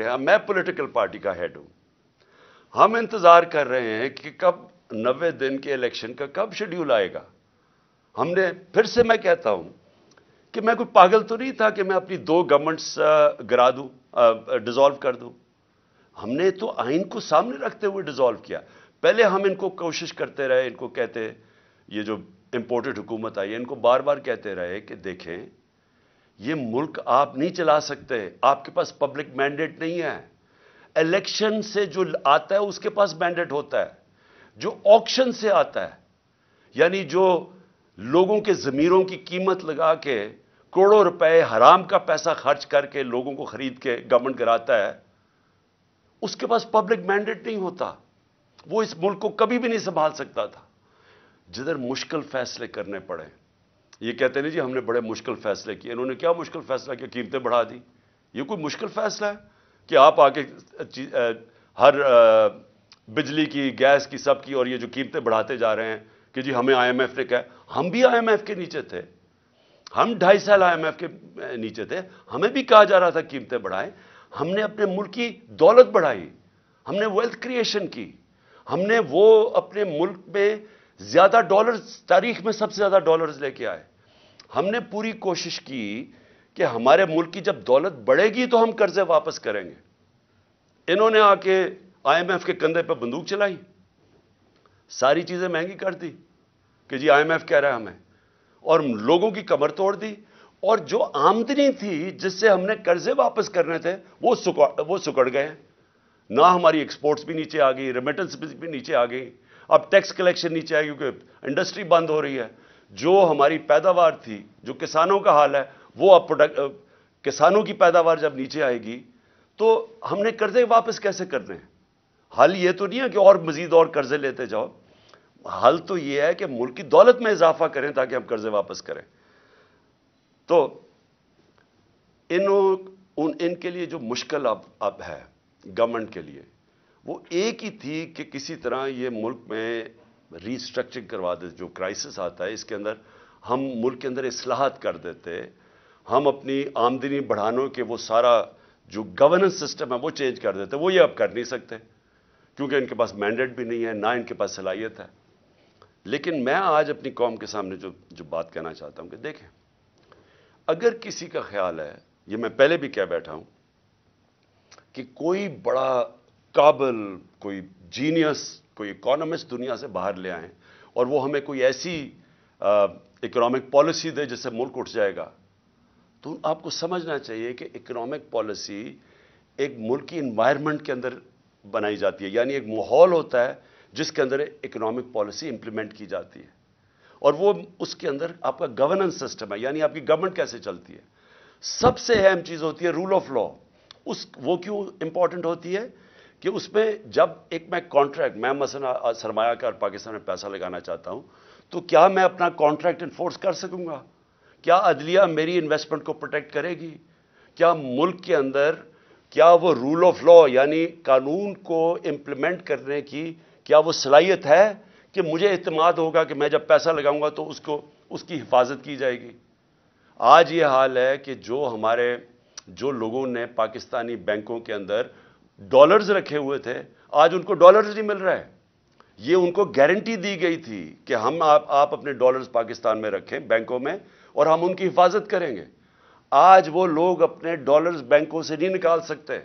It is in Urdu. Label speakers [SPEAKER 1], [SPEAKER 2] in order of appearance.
[SPEAKER 1] رہے ہیں, میں پولیٹیکل پارٹی کا ہیڈ ہوں, ہم انتظار کر رہے ہیں کہ کب 90 دن کے الیکشن کا کب شیڈیول آئے گا. ہم نے پھر سے میں کہتا ہوں کہ میں کوئی پاگل تو نہیں تھا کہ میں اپنی 2 گورنمنٹس گرا دوں, ڈیزالو کر دوں. ہم نے تو آئین کو سامنے رکھتے ہوئے ڈیزالو کیا. پہلے ہم ان کو کوشش کرتے رہے, ان کو کہتے, یہ جو امپورٹڈ حکومت آئی ہے ان کو بار بار کہتے رہے کہ دیکھیں یہ ملک آپ نہیں چلا سکتے, آپ کے پاس پبلک مینڈیٹ نہیں ہے. الیکشن سے جو آتا ہے اس کے پاس مینڈیٹ ہوتا ہے, جو آکشن سے آتا ہے, یعنی جو لوگوں کے ضمیروں کی قیمت لگا کے کروڑوں روپے حرام کا پیسہ خرچ کر کے لوگوں کو خرید کے گورنمنٹ کراتا ہے, اس کے پاس پبلک مینڈیٹ نہیں ہوتا. وہ اس ملک کو کبھی بھی نہیں سنبھال سکتا تھا. جدھر مشکل فیصلے کرنے پڑے, یہ کہتے نہیں جی ہم نے بڑے مشکل فیصلے کیے. انہوں نے کیا مشکل فیصلہ کیا؟ قیمتیں بڑھا دی. یہ کوئی مشکل فیصلہ ہے کہ آپ آگے ہر بجلی کی, گیس کی, سب کی, اور یہ جو قیمتیں بڑھاتے جا رہے ہیں کہ جی ہمیں آئی ایم ایف نے کہا. ہم بھی آئی ایم ایف کے نیچے تھے, ہم 2.5 سال آئی ایم ایف کے نیچے تھے, ہمیں بھی کہا جا رہا تھا قیمتیں بڑھائیں. ہم نے اپنے ملک کی دولت بڑھائی, ہم نے ویلتھ کریشن کی, ہم نے وہ اپنے ملک میں زیادہ ڈالرز, تاریخ میں سب سے زیادہ ڈالرز لے کے آئے. ہم نے پوری کوشش کی کہ ہمارے ملک کی جب دولت بڑھے گی تو ہم قرضے واپس کریں گے. انہوں نے آ کے آئی ایم ایف کے کندھے پہ بندوق چلائی, ساری چیزیں مہنگی کر دی کہ جی آئی ایم ایف کہہ رہا ہے ہمیں, اور لوگوں کی کمر توڑ دی. اور جو آمدنی تھی جس سے ہم نے قرضے واپس کرنے تھے وہ سکڑ گئے. نہ ہماری ایکسپورٹس بھی نیچے آ گئی, ریمیٹنس بھی نیچے آ گئی, اب ٹیکس کلیکشن نیچے آئے کیونکہ انڈسٹری بند ہو رہی ہے. جو ہماری پیداوار تھی, جو کسانوں کا حال ہے, وہ اب کسانوں کی پیداوار جب نیچے آئے گی تو ہم نے قرضے واپس کیسے کرنے ہیں؟ حل یہ تو نہیں ہے کہ اور مزید اور قرضے لیتے جاؤ, حل تو یہ ہے کہ ملک کی دولت میں اضافہ کریں تاکہ ہم قرضے واپس کریں. تو ان کے لیے جو مشکل اب ہے گورنمنٹ کے لیے, وہ ایک ہی تھی کہ کسی طرح یہ ملک میں ری اسٹرکچرنگ کروا دے. جو کرائسس آتا ہے اس کے اندر ہم ملک کے اندر اصلاحات کر دیتے, ہم اپنی آمدنی بڑھانے کے وہ سارا جو گورننس سسٹم ہے وہ چینج کر دیتے. وہ یہ اب کر نہیں سکتے کیونکہ ان کے پاس مینڈیٹ بھی نہیں ہے, نہ ان کے پاس صلاحیت ہے. لیکن میں آج اپنی قوم کے سامنے جو بات کہنا چاہتا ہوں کہ دیکھیں, اگر کسی کا خیال ہے, یہ میں پہلے بھی کہہ بیٹھا ہوں, کہ کوئی بڑا قابل, کوئی جینیس, کوئی اکانومسٹ دنیا سے باہر لے آئیں اور وہ ہمیں کوئی ایسی اکنامک پالیسی دے جس سے ملک اٹھ جائے گا, تو آپ کو سمجھنا چاہیے کہ اکنامک پالیسی ایک ملک کی انوائرمنٹ کے اندر بنائی جاتی ہے. یعنی ایک ماحول ہوتا ہے جس کے اندر اکنامک پالیسی امپلیمنٹ کی جاتی ہے, اور وہ اس کے اندر آپ کا گورننس سسٹم ہے, یعنی آپ کی گورنمنٹ کیسے چلتی ہے. سب سے اہم چیز ہوتی ہے رول آف لا. وہ کیوں امپورٹنٹ ہوتی ہے کہ اس میں جب میں کانٹریکٹ, میں مثلا سرمایہ کار پاکستان میں پیسہ لگانا چاہتا ہوں, تو کیا میں اپنا کانٹریکٹ انفورس کر سکوں گا؟ کیا عدلیہ میری انویسٹمنٹ کو پروٹیکٹ کرے گی؟ کیا ملک کے اندر کیا وہ رول آف لا یعنی قانون کو امپلیمنٹ کرنے کی کیا وہ صلاحیت ہے کہ مجھے اعتماد ہوگا کہ میں جب پیسہ لگاؤں گا تو اس کی حفاظت کی جائے گی؟ آج یہ حال ہے کہ جو لوگوں نے پاکستانی بینکوں کے اندر ڈالرز رکھے ہوئے تھے, آج ان کو ڈالرز نہیں مل رہا ہے. یہ ان کو گارنٹی دی گئی تھی کہ آپ اپنے ڈالرز پاکستان میں رکھیں بینکوں میں اور ہم ان کی حفاظت کریں گے. آج وہ لوگ اپنے ڈالرز بینکوں سے نہیں نکال سکتے.